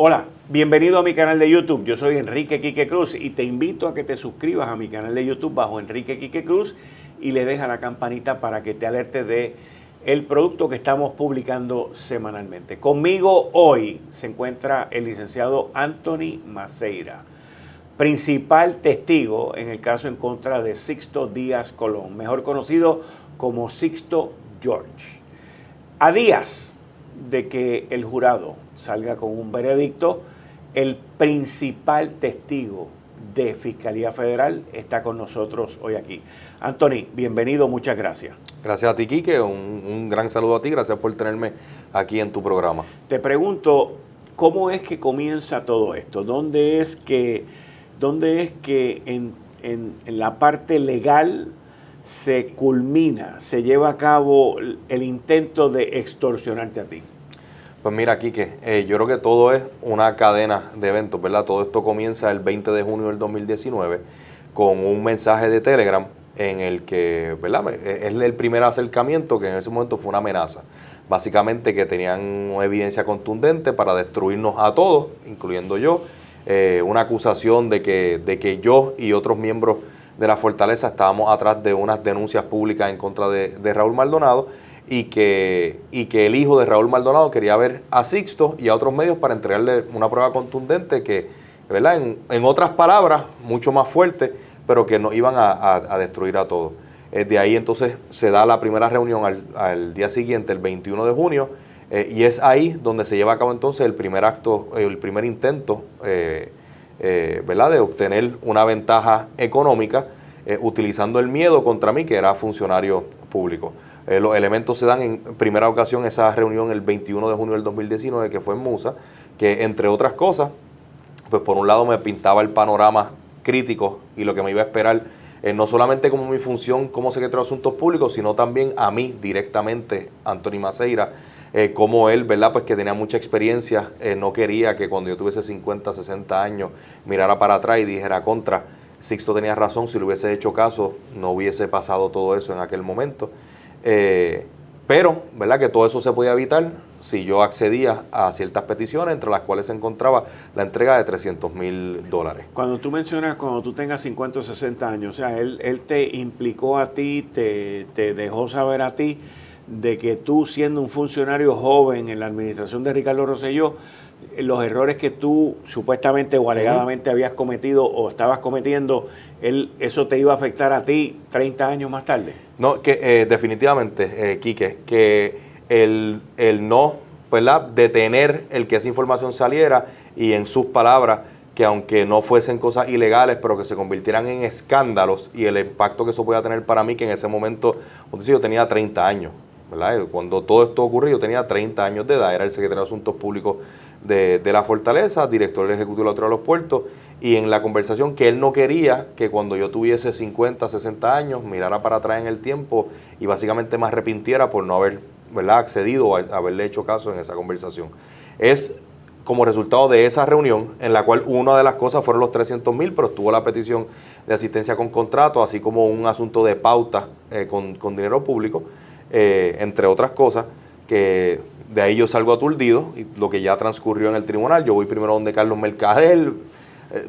Hola, bienvenido a mi canal de YouTube. Yo soy Enrique Quique Cruz y te invito a que te suscribas a mi canal de YouTube bajo Enrique Quique Cruz y le dejas la campanita para que te alerte de el producto que estamos publicando semanalmente. Conmigo hoy se encuentra el licenciado Anthony Maceira, principal testigo en el caso en contra de Sixto Díaz Colón, mejor conocido como Sixto George. A días de que el jurado salga con un veredicto, el principal testigo de Fiscalía Federal está con nosotros hoy aquí. Anthony, bienvenido, muchas gracias. Gracias a ti, Quique, un gran saludo a ti, gracias por tenerme aquí en tu programa. Te pregunto, ¿cómo es que comienza todo esto? ¿Dónde es que en la parte legal se culmina, se lleva a cabo el intento de extorsionarte a ti? Pues mira, Quique, yo creo que todo es una cadena de eventos, ¿verdad? Todo esto comienza el 20 de junio del 2019 con un mensaje de Telegram en el que, ¿verdad? Es el primer acercamiento que en ese momento fue una amenaza. Básicamente que tenían una evidencia contundente para destruirnos a todos, incluyendo yo, una acusación de que yo y otros miembros de la Fortaleza estábamos atrás de unas denuncias públicas en contra de Raúl Maldonado y que el hijo de Raúl Maldonado quería ver a Sixto y a otros medios para entregarle una prueba contundente que, ¿verdad? En otras palabras, mucho más fuerte, pero que nos iban a destruir a todos. De ahí entonces se da la primera reunión al día siguiente, el 21 de junio, y es ahí donde se lleva a cabo entonces el primer acto, el primer intento, ¿verdad? De obtener una ventaja económica utilizando el miedo contra mí, que era funcionario público. Los elementos se dan en primera ocasión esa reunión el 21 de junio del 2019, que fue en Musa, que entre otras cosas, pues por un lado me pintaba el panorama crítico y lo que me iba a esperar, no solamente como mi función como secretario de Asuntos Públicos, sino también a mí directamente, Anthony Maceira, como él, ¿verdad? Pues que tenía mucha experiencia, no quería que cuando yo tuviese 50, 60 años mirara para atrás y dijera contra, Sixto tenía razón, si le hubiese hecho caso no hubiese pasado todo eso en aquel momento. Pero, ¿verdad? Que todo eso se podía evitar si yo accedía a ciertas peticiones, entre las cuales se encontraba la entrega de $300,000. Cuando tú mencionas, cuando tú tengas 50 o 60 años, o sea, él te implicó a ti, te dejó saber a ti de que tú, siendo un funcionario joven en la administración de Ricardo Rosselló, los errores que tú supuestamente o alegadamente habías cometido o estabas cometiendo, eso te iba a afectar a ti 30 años más tarde. No, que definitivamente, Quique, que el no, ¿verdad? Detener el que esa información saliera y en sus palabras, que aunque no fuesen cosas ilegales, pero que se convirtieran en escándalos y el impacto que eso podía tener para mí, que en ese momento, yo tenía 30 años, ¿verdad? Cuando todo esto ocurrió, yo tenía 30 años de edad, era el secretario de Asuntos Públicos de la Fortaleza, director del Ejecutivo de la Autoridad de los Puertos, y en la conversación que él no quería que cuando yo tuviese 50, 60 años mirara para atrás en el tiempo y básicamente me arrepintiera por no haber, ¿verdad?, accedido o haberle hecho caso en esa conversación. Es como resultado de esa reunión en la cual una de las cosas fueron los $300,000, pero estuvo la petición de asistencia con contrato, así como un asunto de pauta con dinero público, entre otras cosas, que de ahí yo salgo aturdido, y lo que ya transcurrió en el tribunal. Yo voy primero donde Carlos Mercader,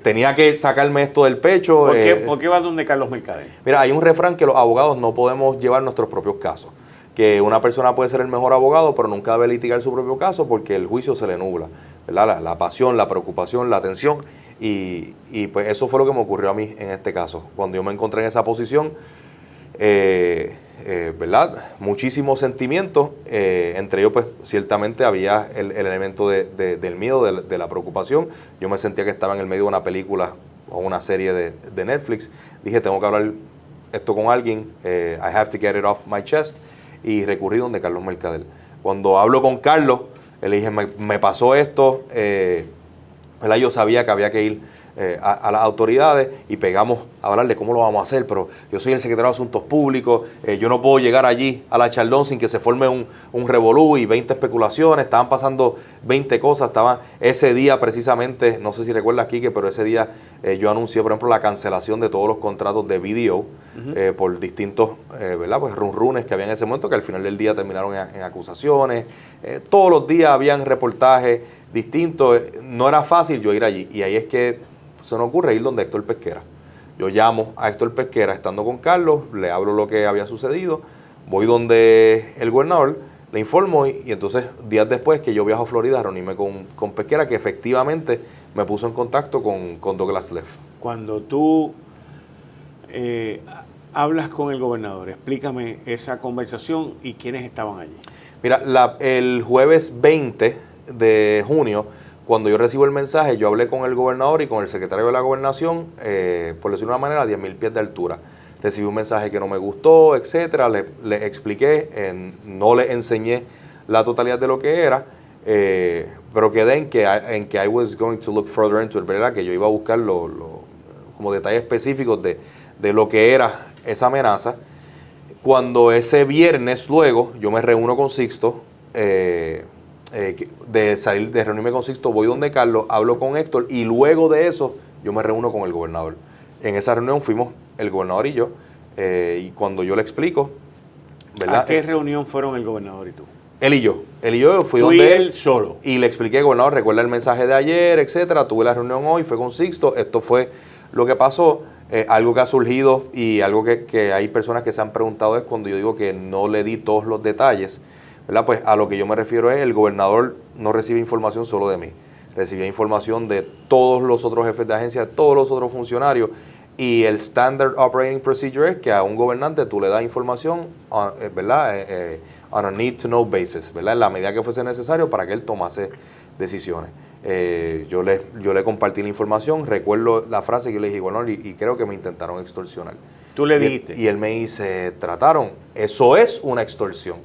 tenía que sacarme esto del pecho. ¿Por qué vas donde Carlos Mercader? Mira, hay un refrán que los abogados no podemos llevar nuestros propios casos, que una persona puede ser el mejor abogado, pero nunca debe litigar su propio caso porque el juicio se le nubla, ¿verdad? La pasión, la preocupación, la atención, y pues eso fue lo que me ocurrió a mí en este caso. Cuando yo me encontré en esa posición, ¿verdad? Muchísimos sentimientos, entre ellos pues ciertamente había el elemento del miedo, de la preocupación. Yo me sentía que estaba en el medio de una película o una serie de Netflix. Dije, tengo que hablar esto con alguien, I have to get it off my chest, y recurrí donde Carlos Mercader. Cuando hablo con Carlos, le dije, me pasó esto, ¿verdad? Yo sabía que había que ir a las autoridades y pegamos a hablar de cómo lo vamos a hacer, pero yo soy el secretario de Asuntos Públicos, yo no puedo llegar allí a la Chaldón sin que se forme un revolú y 20 especulaciones, estaban pasando 20 cosas, estaban ese día precisamente, no sé si recuerdas, Quique, pero ese día yo anuncié, por ejemplo, la cancelación de todos los contratos de BDO por distintos, ¿verdad? Pues runrunes que había en ese momento, que al final del día terminaron en acusaciones, todos los días habían reportajes, distinto. No era fácil yo ir allí. Y ahí es que se nos ocurre ir donde Héctor Pesquera. Yo llamo a Héctor Pesquera estando con Carlos, le hablo lo que había sucedido, voy donde el gobernador, le informo y entonces días después que yo viajo a Florida a reunirme con Pesquera, que efectivamente me puso en contacto con Douglas Leff. Cuando tú hablas con el gobernador, explícame esa conversación y quiénes estaban allí. Mira, el jueves 20 de junio, cuando yo recibo el mensaje, yo hablé con el gobernador y con el secretario de la Gobernación, por decirlo de una manera, a 10.000 pies de altura. Recibí un mensaje que no me gustó, etcétera, le expliqué, no le enseñé la totalidad de lo que era, pero quedé en que I was going to look further into it, ¿verdad? Que yo iba a buscar como detalles específicos de lo que era esa amenaza. Cuando ese viernes luego yo me reúno con Sixto, de reunirme con Sixto, voy donde Carlos, hablo con Héctor y luego de eso yo me reúno con el gobernador. En esa reunión fuimos el gobernador y yo, y cuando yo le explico, ¿verdad? ¿A qué reunión fueron el gobernador y tú? Él y yo fui ¿Tú donde y él solo? Y le expliqué, gobernador, recuerda el mensaje de ayer, etcétera, tuve la reunión hoy, fue con Sixto, esto fue lo que pasó. Algo que ha surgido y algo que hay personas que se han preguntado es cuando yo digo que no le di todos los detalles, ¿verdad? Pues a lo que yo me refiero es el gobernador no recibe información solo de mí, recibía información de todos los otros jefes de agencia, de todos los otros funcionarios, y el Standard Operating Procedure es que a un gobernante tú le das información, ¿verdad? On a need to know basis, ¿verdad? En la medida que fuese necesario para que él tomase decisiones. Yo le compartí la información, recuerdo la frase que yo le dije, bueno, y creo que me intentaron extorsionar. ¿Tú le dijiste? Y él me dice, trataron, eso es una extorsión.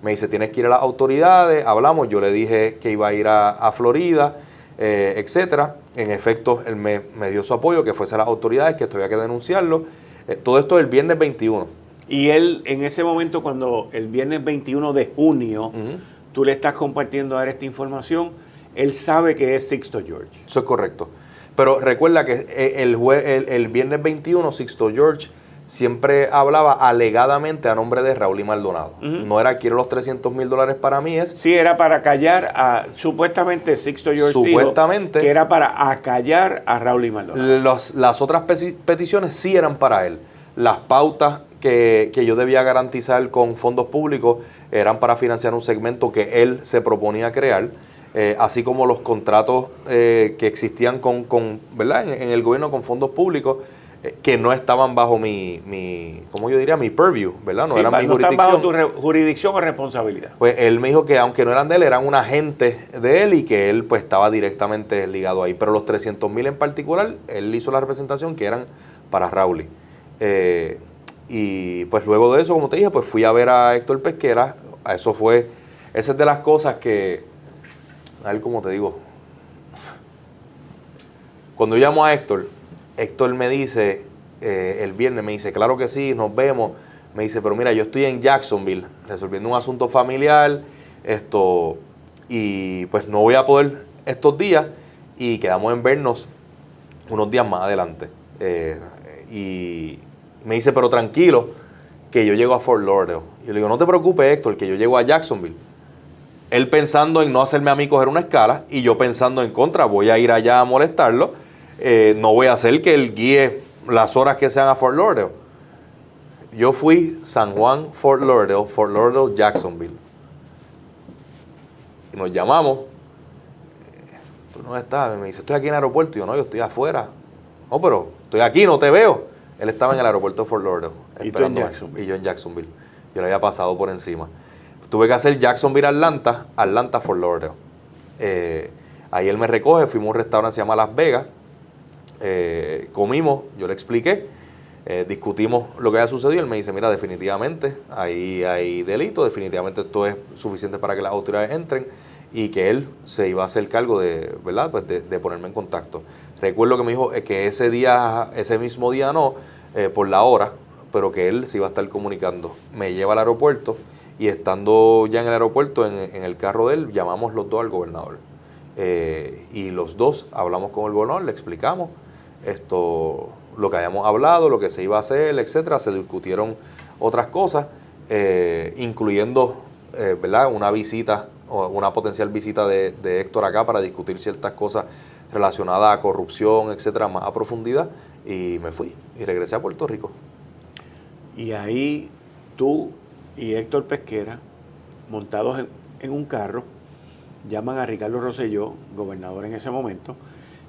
Me dice, tienes que ir a las autoridades, hablamos, yo le dije que iba a ir a Florida, etcétera. En efecto, él me dio su apoyo, que fuese a las autoridades, que esto había que denunciarlo. Todo esto el viernes 21. Y él, en ese momento, cuando el viernes 21 de junio, tú le estás compartiendo a él esta información, él sabe que es Sixto George. Eso es correcto. Pero recuerda que el viernes 21, Sixto George siempre hablaba alegadamente a nombre de Raúl y Maldonado. No era quiero los $300,000 para mí, es... Sí, era para acallar a... Supuestamente Sixto George supuestamente, dijo que era para acallar a Raúl y Maldonado. Las otras peticiones sí eran para él. Las pautas que yo debía garantizar con fondos públicos eran para financiar un segmento que él se proponía crear. Así como los contratos que existían ¿verdad? En el gobierno con fondos públicos que no estaban bajo ¿cómo yo diría? Mi purview, ¿verdad? No sí, eran mi no jurisdicción. están bajo tu jurisdicción o responsabilidad. Pues él me dijo que aunque no eran de él, eran un agente de él y que él pues estaba directamente ligado ahí. Pero los $300,000 en particular, él hizo la representación que eran para Raúl. Y pues luego de eso, como te dije, pues fui a ver a Héctor Pesquera. Esa es de las cosas que... A ver cómo te digo. Cuando yo llamo a Héctor me dice, el viernes me dice, claro que sí, nos vemos. Me dice, pero mira, yo estoy en Jacksonville resolviendo un asunto familiar, y pues no voy a poder estos días y quedamos en vernos unos días más adelante. Y me dice, pero tranquilo, que yo llego a Fort Lauderdale. Y yo le digo, no te preocupes, Héctor, que yo llego a Jacksonville. Él pensando en no hacerme a mí coger una escala y yo pensando en contra, voy a ir allá a molestarlo, no voy a hacer que él guíe las horas que sean a Fort Lauderdale. Yo fui San Juan, Fort Lauderdale, Jacksonville. Y nos llamamos. ¿Tú no estás? Me dice, estoy aquí en el aeropuerto. Y yo, no, yo estoy afuera. No, pero estoy aquí, no te veo. Él estaba en el aeropuerto de Fort Lauderdale. ¿Y tú en Jacksonville? Y yo en Jacksonville. Yo le había pasado por encima. Tuve que hacer Jacksonville, Atlanta, Fort Lauderdale. Ahí él me recoge, fuimos a un restaurante que se llama Las Vegas, comimos, yo le expliqué, discutimos lo que había sucedido. Él me dice, mira, definitivamente ahí hay delito, definitivamente esto es suficiente para que las autoridades entren, y que él se iba a hacer cargo ¿verdad? Pues de ponerme en contacto. Recuerdo que me dijo que ese mismo día no, por la hora, pero que él se iba a estar comunicando. Me lleva al aeropuerto. Y estando ya en el aeropuerto, en el carro de él, llamamos los dos al gobernador. Y los dos hablamos con el gobernador, le explicamos lo que habíamos hablado, lo que se iba a hacer, etcétera. Se discutieron otras cosas, incluyendo ¿verdad? Una visita o una potencial visita de Héctor acá para discutir ciertas cosas relacionadas a corrupción, etcétera, más a profundidad, y me fui y regresé a Puerto Rico. Y ahí tú y Héctor Pesquera, montados en un carro, llaman a Ricardo Rosselló, gobernador en ese momento,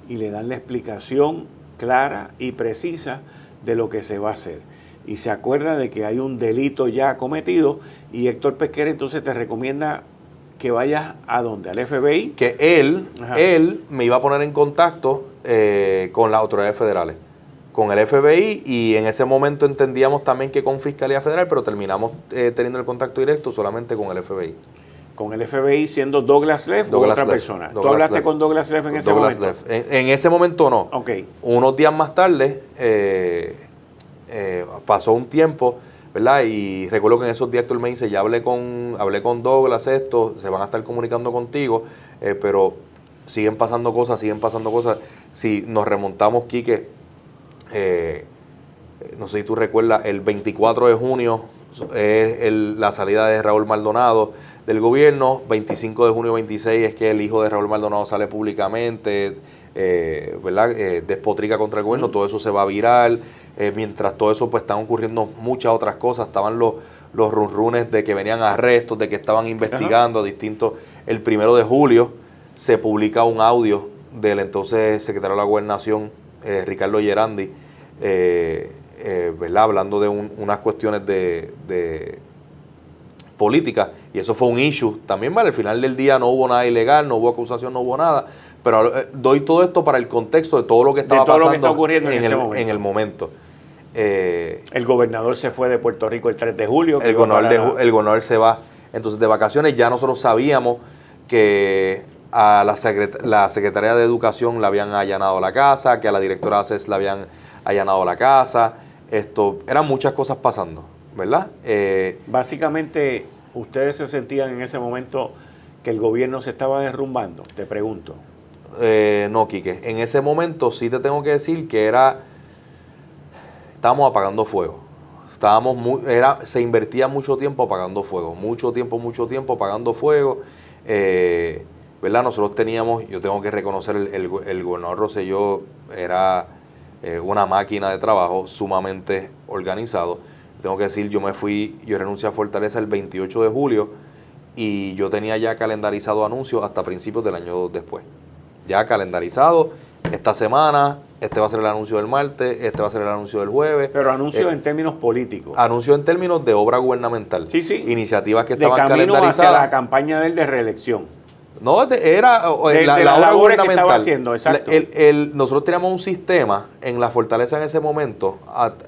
y le dan la explicación clara y precisa de lo que se va a hacer. Y se acuerda de que hay un delito ya cometido, y Héctor Pesquera entonces te recomienda que vayas ¿a dónde? ¿Al FBI? Que él me iba a poner en contacto con las autoridades federales, con el FBI, y en ese momento entendíamos también que con Fiscalía Federal, pero terminamos teniendo el contacto directo solamente con el FBI. Con el FBI siendo Douglas Leff o otra persona. ¿Tú hablaste con Douglas Leff en ese momento? En ese momento no. Okay. Unos días más tarde pasó un tiempo, ¿verdad? Y recuerdo que en esos días Héctor me dice, ya hablé con Douglas, se van a estar comunicando contigo, pero siguen pasando cosas. Si nos remontamos, Quique, no sé si tú recuerdas, el 24 de junio es la salida de Raúl Maldonado del gobierno, 25 de junio 26 es que el hijo de Raúl Maldonado sale públicamente, ¿verdad? Despotrica contra el gobierno, todo eso se va viral. Mientras todo eso, pues están ocurriendo muchas otras cosas. Estaban los runrunes de que venían arrestos, de que estaban investigando distintos. El 1 de julio se publica un audio del entonces secretario de la Gobernación, Ricardo Gerandi, ¿verdad? Hablando de unas cuestiones de política, y eso fue un issue también, ¿vale? Al final del día no hubo nada ilegal, no hubo acusación, no hubo nada, pero doy todo esto para el contexto de todo lo que estaba pasando, que está ocurriendo en el momento. El gobernador se fue de Puerto Rico el 3 de julio. El gobernador se va entonces de vacaciones. Ya nosotros sabíamos que a la Secretaría de Educación le habían allanado la casa, que a la directora de ACES le habían allanado la casa. Eran muchas cosas pasando, ¿verdad? Básicamente, ¿ustedes se sentían en ese momento que el gobierno se estaba derrumbando? Te pregunto. No, Quique. En ese momento sí te tengo que decir que estábamos apagando fuego. Se invertía mucho tiempo apagando fuego. Mucho tiempo apagando fuego. ¿Verdad? Nosotros yo tengo que reconocer, el gobernador Rosselló era una máquina de trabajo sumamente organizado. Tengo que decir, yo renuncié a Fortaleza el 28 de julio y yo tenía ya calendarizado anuncios hasta principios del año después. Ya calendarizado, esta semana, este va a ser el anuncio del martes, este va a ser el anuncio del jueves. Pero anuncios en términos políticos. Anuncios en términos de obra gubernamental. Sí, sí. Iniciativas que estaban calendarizadas. De camino hacia la campaña de reelección. No, era la obra gubernamental que estaba haciendo, exacto. Nosotros teníamos un sistema en la Fortaleza en ese momento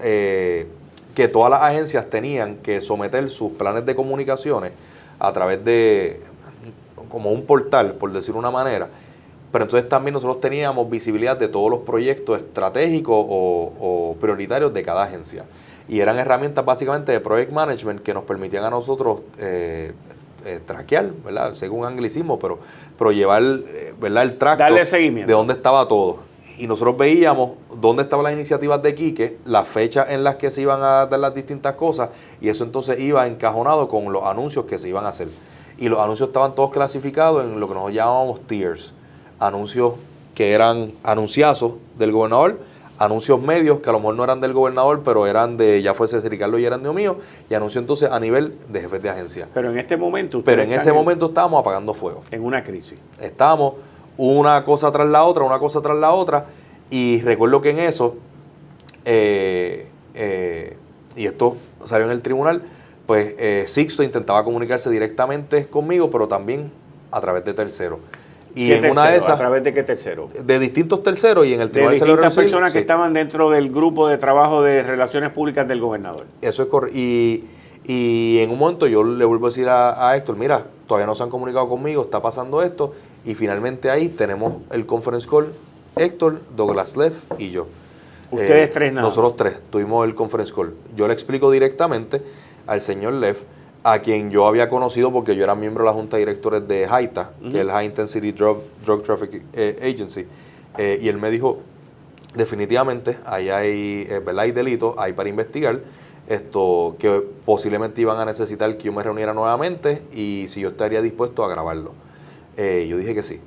que todas las agencias tenían que someter sus planes de comunicaciones a través de como un portal, por decirlo de una manera. Pero entonces también nosotros teníamos visibilidad de todos los proyectos estratégicos o prioritarios de cada agencia. Y eran herramientas básicamente de project management que nos permitían a nosotros traquear, ¿verdad? Según anglicismo, pero llevar, ¿verdad? El tracto. Darle seguimiento. De dónde estaba todo. Y nosotros veíamos dónde estaban las iniciativas de Quique, las fechas en las que se iban a dar las distintas cosas, y eso entonces iba encajonado con los anuncios que se iban a hacer. Y los anuncios estaban todos clasificados en lo que nosotros llamábamos tiers. Anuncios que eran anunciazos del gobernador, anuncios medios que a lo mejor no eran del gobernador, pero eran ya fuese Ricardo Gerandi o mío, y anuncios entonces a nivel de jefes de agencia. Pero en este momento... momento estábamos apagando fuego. En una crisis. Estábamos una cosa tras la otra, y recuerdo que en eso, y esto salió en el tribunal, pues Sixto intentaba comunicarse directamente conmigo, pero también a través de terceros. Y en una de esas, ¿a través de qué tercero? De distintos terceros, y en el tribunal de distintas personas que estaban dentro del grupo de trabajo de relaciones públicas del gobernador. Eso es correcto. Y en un momento yo le vuelvo a decir a Héctor, mira, todavía no se han comunicado conmigo, está pasando esto, y finalmente ahí tenemos el conference call, Héctor, Douglas Leff y yo. Ustedes tres nada. Nosotros tres tuvimos el conference call. Yo le explico directamente al señor Leff, a quien yo había conocido porque yo era miembro de la Junta de Directores de HITA, que es el High Intensity Drug Traffic Agency, y él me dijo, definitivamente, ahí hay, ¿verdad? Hay delitos, hay para investigar, que posiblemente iban a necesitar que yo me reuniera nuevamente y si yo estaría dispuesto a grabarlo. Yo dije que sí.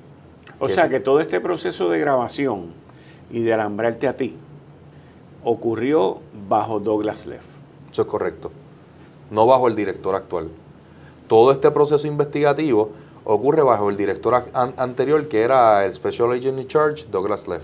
O sea que todo este proceso de grabación y de alambrarte a ti ocurrió bajo Douglas Leff. Eso es correcto. No bajo el director actual. Todo este proceso investigativo ocurre bajo el director anterior, que era el Special Agent in Charge, Douglas Leff.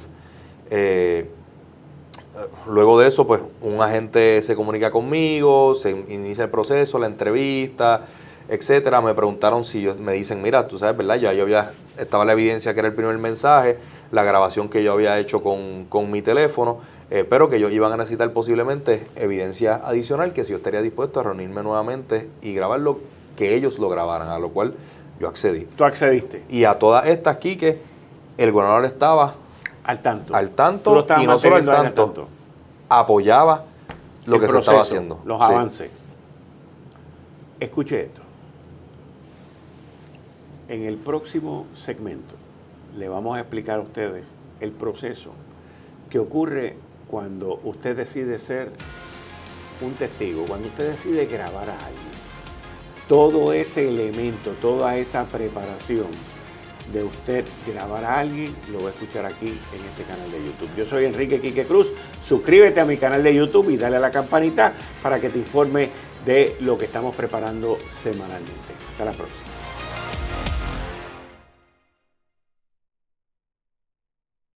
Luego de eso, pues, un agente se comunica conmigo, se inicia el proceso, la entrevista, etcétera. Me preguntaron me dicen, mira, tú sabes, ¿verdad? Estaba la evidencia que era el primer mensaje, la grabación que yo había hecho con mi teléfono, pero que ellos iban a necesitar posiblemente evidencia adicional, que si yo estaría dispuesto a reunirme nuevamente y grabarlo, que ellos lo grabaran, a lo cual yo accedí. ¿Tú accediste? Y a todas estas, Quique, el gobernador estaba al tanto. Y no solo al tanto, apoyaba lo que se estaba haciendo. Los avances. Escuche esto. En el próximo segmento le vamos a explicar a ustedes el proceso que ocurre cuando usted decide ser un testigo, cuando usted decide grabar a alguien. Todo ese elemento, toda esa preparación de usted grabar a alguien, lo va a escuchar aquí en este canal de YouTube. Yo soy Enrique Quique Cruz. Suscríbete a mi canal de YouTube y dale a la campanita para que te informe de lo que estamos preparando semanalmente. Hasta la próxima.